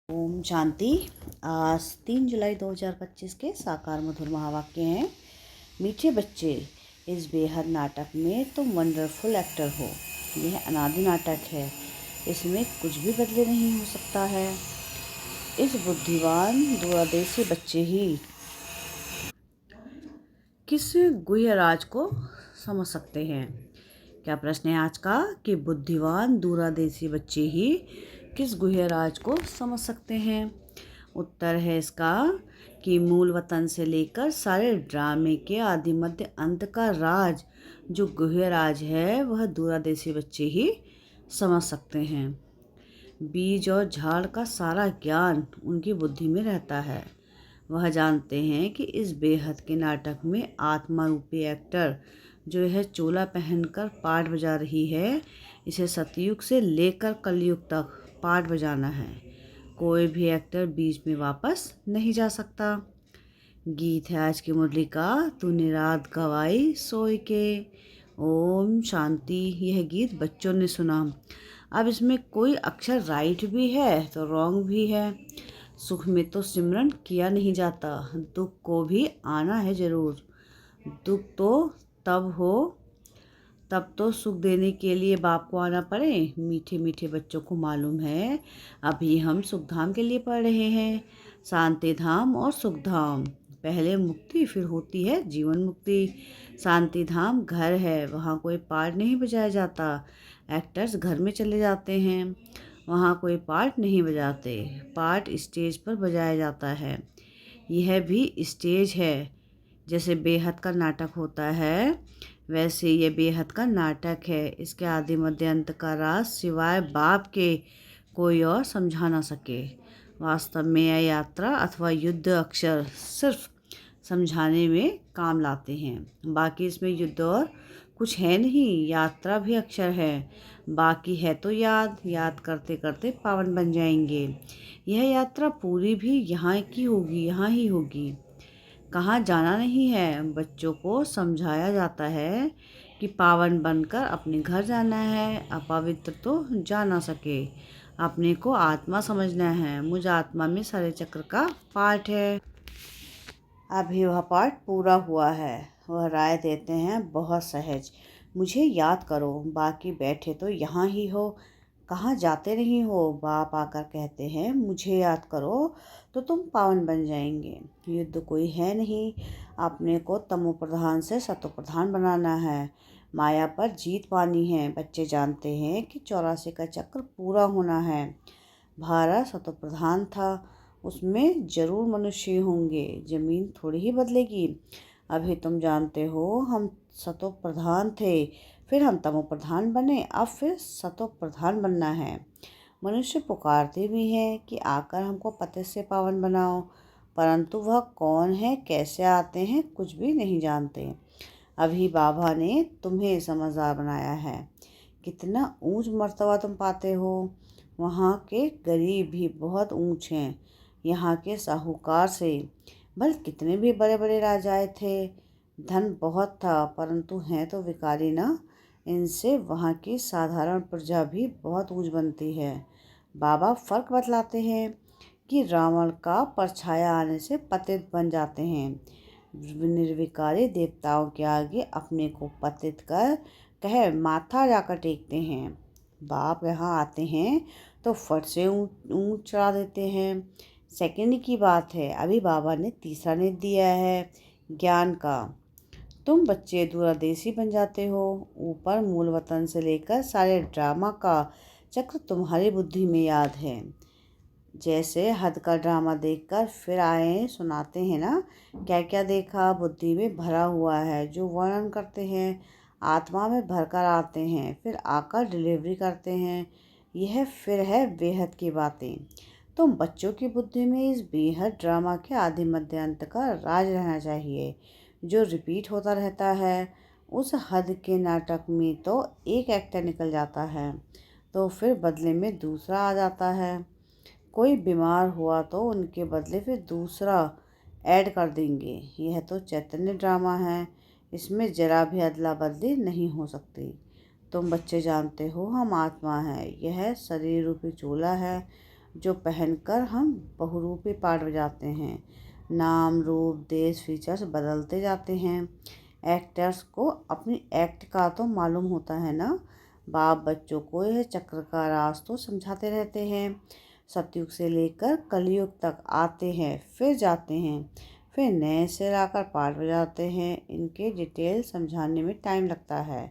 ओम शांति। आज 3 जुलाई 2025 के साकार मधुर महावाक्य हैं। मीठे बच्चे, इस बेहद नाटक में तुम वंडरफुल एक्टर हो। यह अनादि नाटक है, इसमें कुछ भी बदले नहीं हो सकता है। इस बुद्धिवान दूरदेशी बच्चे ही किस गुह्य राज को समझ सकते हैं। क्या प्रश्न है आज का कि बुद्धिवान दूरदेशी बच्चे ही किस गुह्य राज को समझ सकते हैं। उत्तर है इसका कि मूल वतन से लेकर सारे ड्रामे के आदि मध्य अंत का राज, जो गुह्य राज है, वह दूरदेशी बच्चे ही समझ सकते हैं। बीज और झाड़ का सारा ज्ञान उनकी बुद्धि में रहता है। वह जानते हैं कि इस बेहद के नाटक में आत्मा रूपी एक्टर जो यह चोला पहनकर पाठ बजा रही है, इसे सतयुग से लेकर कलयुग तक पाठ बजाना है। कोई भी एक्टर बीच में वापस नहीं जा सकता। गीत है आज की मुरली का, तूने रात गवाई सोई के। ओम शांति। यह गीत बच्चों ने सुना। अब इसमें कोई अक्षर राइट भी है तो रॉन्ग भी है। सुख में तो सिमरन किया नहीं जाता, दुख को भी आना है जरूर। दुख तो तब हो तब तो सुख देने के लिए बाप को आना पड़े। मीठे मीठे बच्चों को मालूम है, अभी हम सुखधाम के लिए पढ़ रहे हैं। शांति धाम और सुखधाम, पहले मुक्ति फिर होती है जीवन मुक्ति। शांति धाम घर है, वहाँ कोई पाठ नहीं बजाया जाता। एक्टर्स घर में चले जाते हैं, वहाँ कोई पाठ नहीं बजाते। पाठ स्टेज पर बजाया जाता है। यह भी स्टेज है। जैसे बेहद का नाटक होता है, वैसे ये बेहद का नाटक है। इसके आदि मध्य अंत का राज सिवाय बाप के कोई और समझा ना सके। वास्तव में यह यात्रा अथवा युद्ध अक्षर सिर्फ समझाने में काम लाते हैं। बाकी इसमें युद्ध और कुछ है नहीं। यात्रा भी अक्षर है, बाकी है तो याद। याद करते करते पावन बन जाएंगे। यह यात्रा पूरी भी यहाँ की होगी, यहाँ ही होगी। कहाँ जाना नहीं है। बच्चों को समझाया जाता है कि पावन बनकर अपने घर जाना है, अपवित्र तो जा ना सके। अपने को आत्मा समझना है। मुझ आत्मा में सारे चक्र का पाठ है। अभी वह पाठ पूरा हुआ है। वह राय देते हैं बहुत सहज, मुझे याद करो, बाकी बैठे तो यहाँ ही हो, कहाँ जाते नहीं हो। बाप आकर कहते हैं मुझे याद करो तो तुम पावन बन जाएंगे। युद्ध कोई है नहीं, अपने को तमो प्रधान से सतो प्रधान बनाना है। माया पर जीत पानी है। बच्चे जानते हैं कि 84 का चक्र पूरा होना है। भारत सतो प्रधान था, उसमें जरूर मनुष्य होंगे। जमीन थोड़ी ही बदलेगी। अभी तुम जानते हो हम सतो प्रधान थे, फिर हम तमो प्रधान बने, अब फिर सतो प्रधान बनना है। मनुष्य पुकारते भी हैं कि आकर हमको पतित से पावन बनाओ, परंतु वह कौन है, कैसे आते हैं, कुछ भी नहीं जानते। अभी बाबा ने तुम्हें समझदार बनाया है। कितना ऊंच मर्तबा तुम पाते हो। वहाँ के गरीब भी बहुत ऊंच हैं यहाँ के साहूकार से। भले कितने भी बड़े बड़े राजाए थे, धन बहुत था, परंतु हैं तो भिखारी ना। इनसे वहाँ की साधारण प्रजा भी बहुत ऊंच बनती है। बाबा फर्क बतलाते हैं कि रावण का परछाया आने से पतित बन जाते हैं। निर्विकारी देवताओं के आगे अपने को पतित कर कह माथा जाकर टेकते हैं। बाप यहाँ आते हैं तो फट से ऊँच चढ़ा देते हैं। सेकंड की बात है, अभी बाबा ने तीसरा नेत दिया है ज्ञान का। तुम बच्चे दूरदेशी बन जाते हो। ऊपर मूल वतन से लेकर सारे ड्रामा का चक्र तुम्हारी बुद्धि में याद है। जैसे हद का ड्रामा देखकर फिर आए सुनाते हैं ना, क्या क्या देखा, बुद्धि में भरा हुआ है। जो वर्णन करते हैं आत्मा में भरकर आते हैं, फिर आकर डिलीवरी करते हैं। यह फिर है बेहद की बातें। तुम बच्चों की बुद्धि में इस बेहद ड्रामा के आदि मध्य अंत का राज रहना चाहिए, जो रिपीट होता रहता है। उस हद के नाटक में तो एक एक्टर निकल जाता है, तो फिर बदले में दूसरा आ जाता है। कोई बीमार हुआ तो उनके बदले फिर दूसरा ऐड कर देंगे। यह तो चैतन्य ड्रामा है, इसमें जरा भी अदला बदली नहीं हो सकती। तुम बच्चे जानते हो हम आत्मा है, यह शरीर रूपी चूल्हा है। जो पहनकर हम बहुरूपी पार्ट बजाते हैं। नाम, रूप, देश, फीचर्स बदलते जाते हैं। एक्टर्स को अपनी एक्ट का तो मालूम होता है ना। बाप बच्चों को यह चक्र का राज तो समझाते रहते हैं। सतयुग से लेकर कलयुग तक आते हैं, फिर जाते हैं, फिर नए से लाकर पार्ट बजाते हैं। इनके डिटेल समझाने में टाइम लगता है।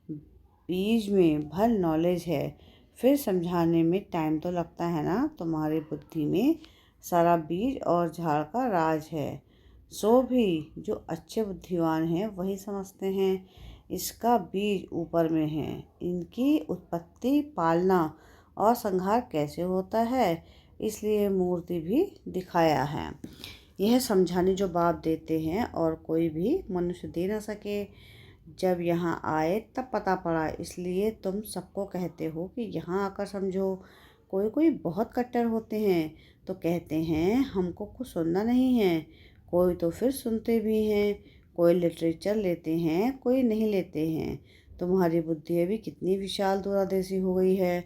बीज में भर नॉलेज है, फिर समझाने में टाइम तो लगता है ना। तुम्हारी बुद्धि में सारा बीज और झाड़ का राज है। सो भी जो अच्छे बुद्धिमान हैं वही समझते हैं इसका बीज ऊपर में है। इनकी उत्पत्ति, पालना और संहार कैसे होता है, इसलिए मूर्ति भी दिखाया है। यह समझाने जो बाप देते हैं और कोई भी मनुष्य दे न सके। जब यहाँ आए तब पता पड़ा, इसलिए तुम सबको कहते हो कि यहाँ आकर समझो। कोई कोई बहुत कट्टर होते हैं तो कहते हैं हमको कुछ सुनना नहीं है। कोई तो फिर सुनते भी हैं। कोई लिटरेचर लेते हैं, कोई नहीं लेते हैं। तुम्हारी बुद्धि अभी कितनी विशाल दूरदर्शी हो गई है।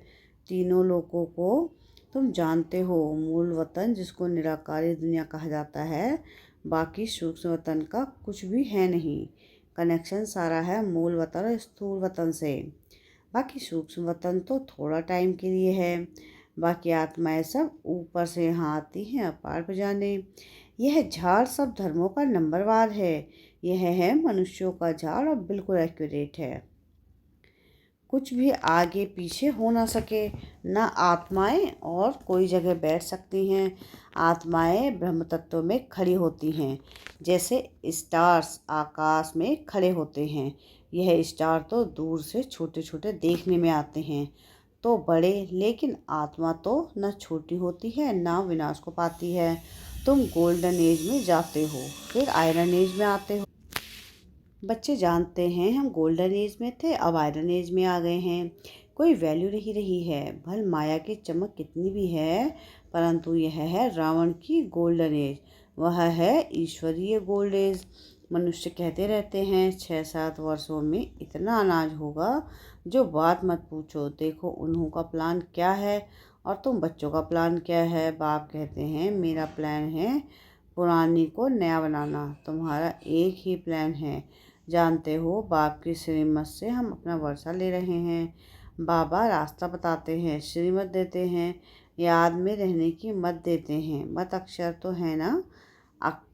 तीनों लोगों को तुम जानते हो। मूल वतन जिसको निराकारी दुनिया कहा जाता है, बाकी सूक्ष्म वतन का कुछ भी है नहीं। कनेक्शन सारा है मूल वतन और स्थूल वतन से। बाकी सूक्ष्म वतन तो थोड़ा टाइम के लिए है। बाकी आत्माएं सब ऊपर से यहाँ आती हैं अपार बजाने। यह झाड़ सब धर्मों का नंबरवार है। यह है मनुष्यों का झाड़ और बिल्कुल एक्यूरेट है। कुछ भी आगे पीछे हो ना सके। न आत्माएं और कोई जगह बैठ सकती हैं। आत्माएं ब्रह्म तत्व में खड़ी होती हैं, जैसे स्टार्स आकाश में खड़े होते हैं। यह स्टार तो दूर से छोटे छोटे देखने में आते हैं तो बड़े, लेकिन आत्मा तो न छोटी होती है न विनाश को पाती है। तुम गोल्डन एज में जाते हो, फिर आयरन एज में आते हो। बच्चे जानते हैं हम गोल्डन एज में थे, अब आयरन एज में आ गए हैं। कोई वैल्यू नहीं रही है। भल माया की चमक कितनी भी है, परंतु यह है रावण की गोल्डन एज। वह है ईश्वरीय गोल्ड एज। मनुष्य कहते रहते हैं 6-7 वर्षों में इतना अनाज होगा, जो बात मत पूछो। देखो उन्हों का प्लान क्या है और तुम बच्चों का प्लान क्या है। बाप कहते हैं मेरा प्लान है पुरानी को नया बनाना। तुम्हारा एक ही प्लान है। जानते हो बाप की श्रीमत से हम अपना वर्षा ले रहे हैं। बाबा रास्ता बताते हैं, श्रीमत देते हैं, याद में रहने की मत देते हैं। मत अक्षर तो है ना।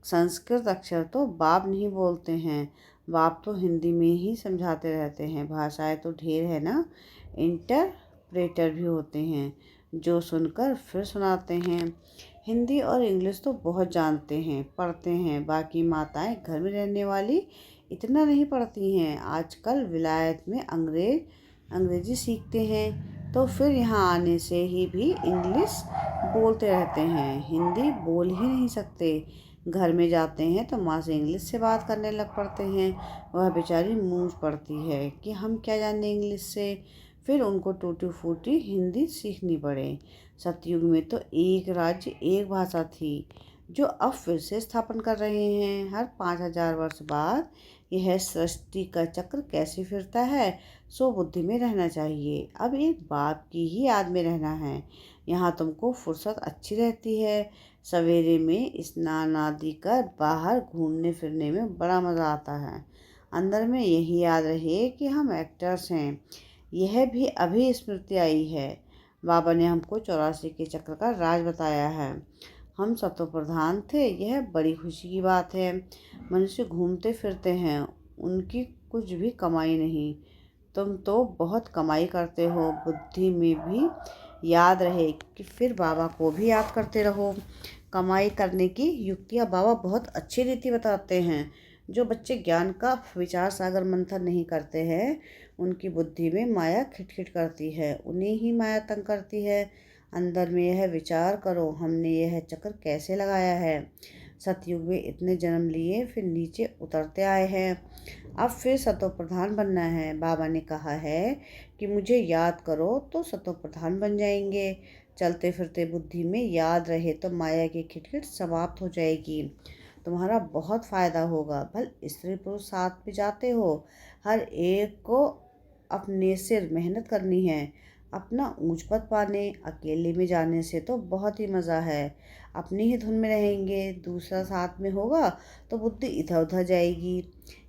संस्कृत अक्षर तो बाप नहीं बोलते हैं। बाप तो हिंदी में ही समझाते रहते हैं। भाषाएं तो ढेर है ना। इंटरप्रेटर भी होते हैं जो सुनकर फिर सुनाते हैं। हिंदी और इंग्लिश तो बहुत जानते हैं, पढ़ते हैं। बाकी माताएं घर में रहने वाली इतना नहीं पढ़ती हैं। आजकल विलायत में अंग्रेजी सीखते हैं तो फिर यहाँ आने से ही भी इंग्लिश बोलते रहते हैं। हिंदी बोल ही नहीं सकते। घर में जाते हैं तो माँ से इंग्लिश से बात करने लग पड़ते हैं। वह बेचारी मूंझ पड़ती है कि हम क्या जाने इंग्लिश से। फिर उनको टूटी फूटी हिंदी सीखनी पड़े। सतयुग में तो एक राज्य एक भाषा थी, जो अब फिर से स्थापन कर रहे हैं। हर 5000 वर्ष बाद यह सृष्टि का चक्र कैसे फिरता है, सो बुद्धि में रहना चाहिए। अब एक बाप की ही याद में रहना है। यहाँ तुमको फुर्सत अच्छी रहती है। सवेरे में स्नान आदि कर बाहर घूमने फिरने में बड़ा मज़ा आता है। अंदर में यही याद रहे कि हम एक्टर्स हैं। यह भी अभी स्मृति आई है। बाबा ने हमको 84 के चक्र का राज बताया है। हम सतो प्रधान थे, यह बड़ी खुशी की बात है। मनुष्य घूमते फिरते हैं, उनकी कुछ भी कमाई नहीं। तुम तो बहुत कमाई करते हो। बुद्धि में भी याद रहे कि फिर बाबा को भी याद करते रहो। कमाई करने की युक्तियाँ बाबा बहुत अच्छी रीति बताते हैं। जो बच्चे ज्ञान का विचार सागर मंथन नहीं करते हैं, उनकी बुद्धि में माया खिटखिट करती है, उन्हें ही माया तंग करती है। अंदर में यह विचार करो, हमने यह चक्र कैसे लगाया है। सतयुग में इतने जन्म लिए, फिर नीचे उतरते आए हैं। अब फिर सतो प्रधान बनना है। बाबा ने कहा है कि मुझे याद करो तो सतो प्रधान बन जाएंगे। चलते फिरते बुद्धि में याद रहे तो माया की खिटखिट समाप्त हो जाएगी। तुम्हारा बहुत फायदा होगा। भल स्त्री पुरुष साथ में जाते हो, हर एक को अपने सिर मेहनत करनी है। अपना ऊंच पद पाने। अकेले में जाने से तो बहुत ही मज़ा है, अपनी ही धुन में रहेंगे। दूसरा साथ में होगा तो बुद्धि इधर उधर जाएगी।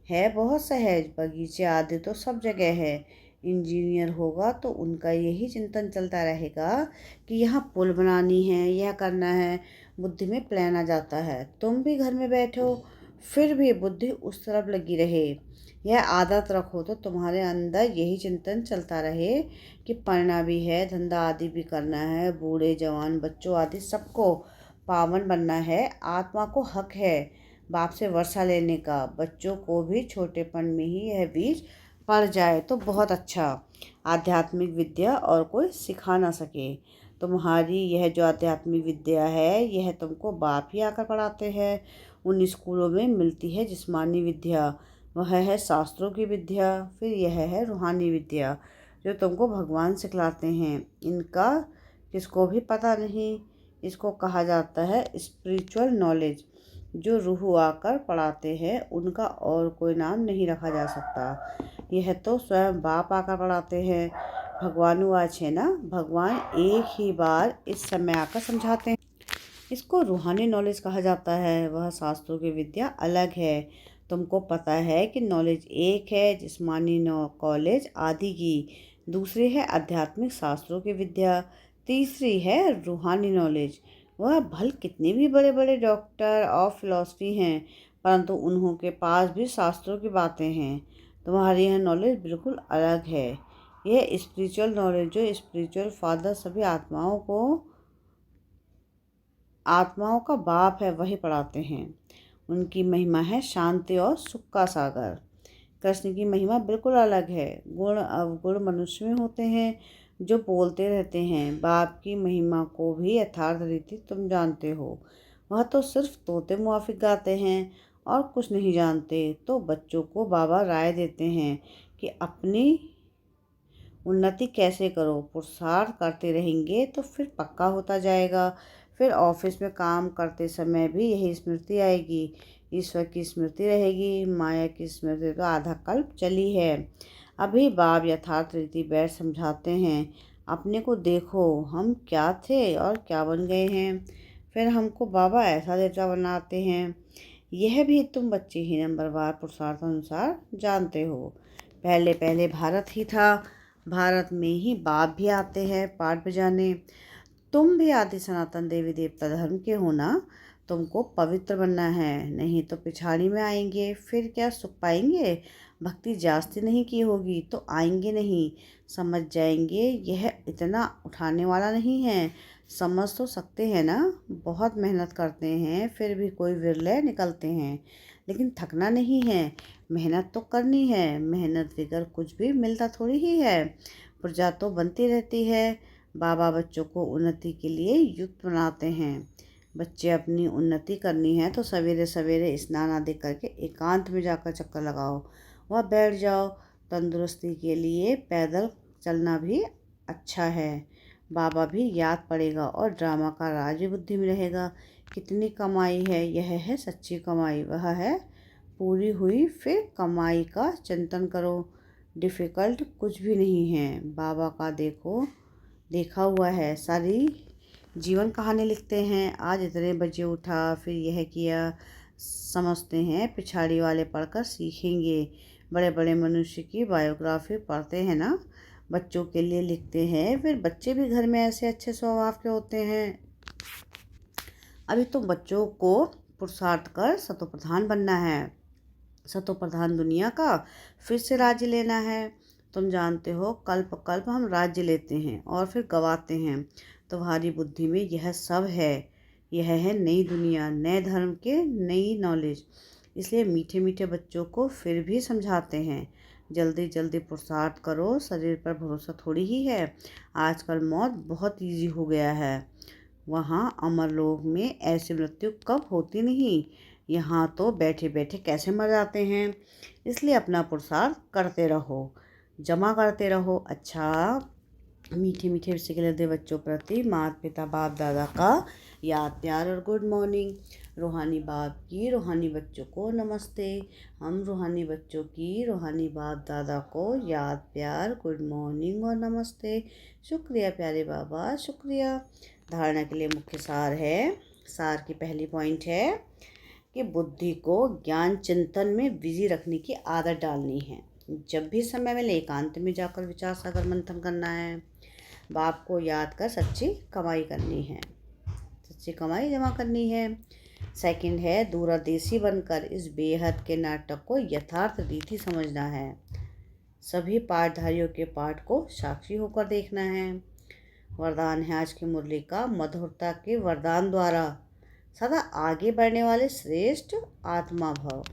है बहुत सहज, बगीचे आदि तो सब जगह है। इंजीनियर होगा तो उनका यही चिंतन चलता रहेगा कि यहाँ पुल बनानी है, यह करना है। बुद्धि में प्लान आ जाता है। तुम भी घर में बैठो, फिर भी बुद्धि उस तरफ लगी रहे। यह आदत रखो तो तुम्हारे अंदर यही चिंतन चलता रहे कि पढ़ना भी है, धंधा आदि भी करना है, बूढ़े जवान बच्चों आदि सबको पावन बनना है। आत्मा को हक है बाप से वर्षा लेने का। बच्चों को भी छोटेपन में ही यह बीज पड़ जाए तो बहुत अच्छा। आध्यात्मिक विद्या और कोई सिखा ना सके। तुम्हारी यह जो आध्यात्मिक विद्या है, यह तुमको बाप ही आकर पढ़ाते हैं। उन स्कूलों में मिलती है जिस्मानी विद्या, वह है शास्त्रों की विद्या। फिर यह है रूहानी विद्या जो तुमको भगवान सिखलाते हैं। इनका किसको भी पता नहीं। इसको कहा जाता है स्पिरिचुअल नॉलेज। जो रूह आकर पढ़ाते हैं उनका और कोई नाम नहीं रखा जा सकता। यह तो स्वयं बाप आकर पढ़ाते हैं। भगवानुवाच है ना, भगवान एक ही बार इस समय आकर समझाते हैं। इसको रूहानी नॉलेज कहा जाता है। वह शास्त्रों की विद्या अलग है। तुमको पता है कि नॉलेज एक है जिस्मानी कॉलेज आदि की, दूसरी है आध्यात्मिक शास्त्रों की विद्या, तीसरी है रूहानी नॉलेज। वह भल कितने भी बड़े बड़े डॉक्टर और फिलॉसफी हैं, परंतु उन्हों के पास भी शास्त्रों की बातें हैं। तुम्हारी यह नॉलेज बिल्कुल अलग है। यह स्पिरिचुअल नॉलेज जो स्पिरिचुअल फादर सभी आत्माओं का बाप है वही पढ़ाते हैं। उनकी महिमा है शांति और सुख का सागर। कृष्ण की महिमा बिल्कुल अलग है। गुण अवगुण मनुष्य में होते हैं जो बोलते रहते हैं। बाप की महिमा को भी यथार्थ रीति तुम जानते हो। वह तो सिर्फ तोते मुआफिक गाते हैं और कुछ नहीं जानते। तो बच्चों को बाबा राय देते हैं कि अपनी उन्नति कैसे करो। पुरुषार्थ करते रहेंगे तो फिर पक्का होता जाएगा। फिर ऑफिस में काम करते समय भी यही स्मृति आएगी। ईश्वर की स्मृति रहेगी, माया की स्मृति तो आधा कल्प चली है। अभी बाप यथार्थ रीति बैठ समझाते हैं। अपने को देखो, हम क्या थे और क्या बन गए हैं। फिर हमको बाबा ऐसा देवता बनाते हैं। यह भी तुम बच्चे ही नंबरवार पुरुषार्थ अनुसार जानते हो। पहले पहले भारत ही था। भारत में ही बाप भी आते हैं पाठ बजाने। तुम भी आदि सनातन देवी देवता धर्म के हो ना। तुमको पवित्र बनना है, नहीं तो पिछाड़ी में आएंगे। फिर क्या सुख पाएंगे। भक्ति जास्ती नहीं की होगी तो आएंगे नहीं। समझ जाएंगे यह इतना उठाने वाला नहीं है। समझ तो सकते हैं ना। बहुत मेहनत करते हैं फिर भी कोई विरले निकलते हैं। लेकिन थकना नहीं है, मेहनत तो करनी है। मेहनत बगैर कुछ भी मिलता थोड़ी ही है। प्रजा तो बनती रहती है। बाबा बच्चों को उन्नति के लिए युक्त बनाते हैं। बच्चे अपनी उन्नति करनी है तो सवेरे सवेरे स्नान आदि करके एकांत में जाकर चक्कर लगाओ, वह बैठ जाओ। तंदुरुस्ती के लिए पैदल चलना भी अच्छा है। बाबा भी याद पड़ेगा और ड्रामा का राज भी बुद्धि में रहेगा। कितनी कमाई है, यह है सच्ची कमाई। वह है पूरी हुई। फिर कमाई का चिंतन करो। डिफ़िकल्ट कुछ भी नहीं है। बाबा का देखा हुआ है। सारी जीवन कहानी लिखते हैं। आज इतने बजे उठा, फिर यह किया। समझते हैं पिछाड़ी वाले पढ़कर सीखेंगे। बड़े बड़े मनुष्य की बायोग्राफी पढ़ते हैं ना, बच्चों के लिए लिखते हैं। फिर बच्चे भी घर में ऐसे अच्छे स्वभाव के होते हैं। अभी तो बच्चों को पुरुषार्थ कर सतो प्रधान बनना है। सतो प्रधान दुनिया का फिर से राज्य लेना है। तुम जानते हो कल्प कल्प हम राज्य लेते हैं और फिर गवाते हैं। तुम्हारी बुद्धि में यह सब है। यह है नई दुनिया, नए धर्म के नई नॉलेज। इसलिए मीठे मीठे बच्चों को फिर भी समझाते हैं, जल्दी जल्दी पुरुषार्थ करो। शरीर पर भरोसा थोड़ी ही है। आजकल मौत बहुत इजी हो गया है। वहाँ अमरलोक में ऐसी मृत्यु कब होती नहीं। यहाँ तो बैठे बैठे कैसे मर जाते हैं। इसलिए अपना पुरुषार्थ करते रहो, जमा करते रहो। अच्छा, मीठे मीठे सिखले दे बच्चों प्रति माता पिता बाप दादा का याद प्यार और गुड मॉर्निंग। रूहानी बाप की रूहानी बच्चों को नमस्ते। हम रूहानी बच्चों की रूहानी बाप दादा को याद प्यार गुड मॉर्निंग और नमस्ते। शुक्रिया प्यारे बाबा, शुक्रिया। धारणा के लिए मुख्य सार है। सार की पहली पॉइंट है कि बुद्धि को ज्ञान चिंतन में बिजी रखने की आदत डालनी है। जब भी समय मिले एकांत में जाकर विचार सागर मंथन करना है। बाप को याद कर सच्ची कमाई करनी है, सच्ची कमाई जमा करनी है। सेकंड है दूरदेशी बनकर इस बेहद के नाटक को यथार्थ रीति समझना है। सभी पाठधारियों के पाठ को साक्षी होकर देखना है। वरदान है आज की मुरली का, मधुरता के वरदान द्वारा सदा आगे बढ़ने वाले श्रेष्ठ आत्मा भव।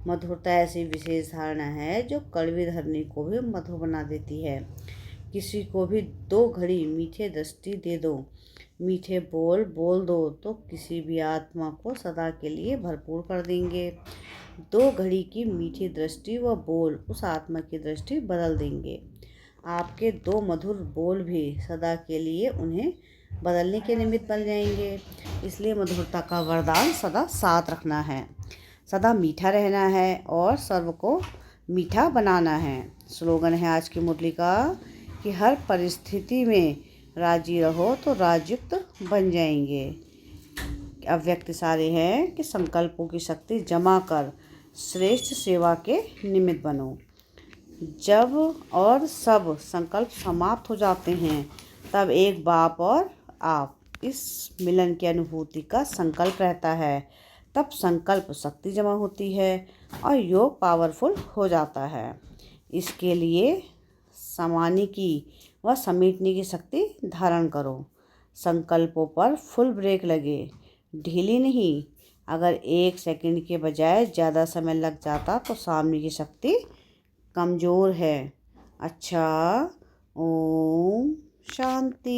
मधुरता ऐसी विशेष धारणा है जो कड़वी धरनी को भी मधुर बना देती है। किसी को भी 2 घड़ी मीठे दृष्टि दे दो, मीठे बोल बोल दो तो किसी भी आत्मा को सदा के लिए भरपूर कर देंगे। 2 घड़ी की मीठी दृष्टि व बोल उस आत्मा की दृष्टि बदल देंगे। आपके 2 मधुर बोल भी सदा के लिए उन्हें बदलने के निमित्त बन जाएंगे। इसलिए मधुरता का वरदान सदा साथ रखना है, सदा मीठा रहना है और सर्व को मीठा बनाना है। स्लोगन है आज की मुरली का कि हर परिस्थिति में राजी रहो तो राजयुक्त बन जाएंगे। अव्यक्त सारे हैं कि संकल्पों की शक्ति जमा कर श्रेष्ठ सेवा के निमित्त बनो। जब और सब संकल्प समाप्त हो जाते हैं तब एक बाप और आप इस मिलन की अनुभूति का संकल्प रहता है। तब संकल्प शक्ति जमा होती है और योग पावरफुल हो जाता है। इसके लिए समाने की व समेटने की शक्ति धारण करो। संकल्पों पर फुल ब्रेक लगे, ढीली नहीं। अगर 1 सेकंड के बजाय ज़्यादा समय लग जाता तो सामने की शक्ति कमज़ोर है। अच्छा, ओम शांति।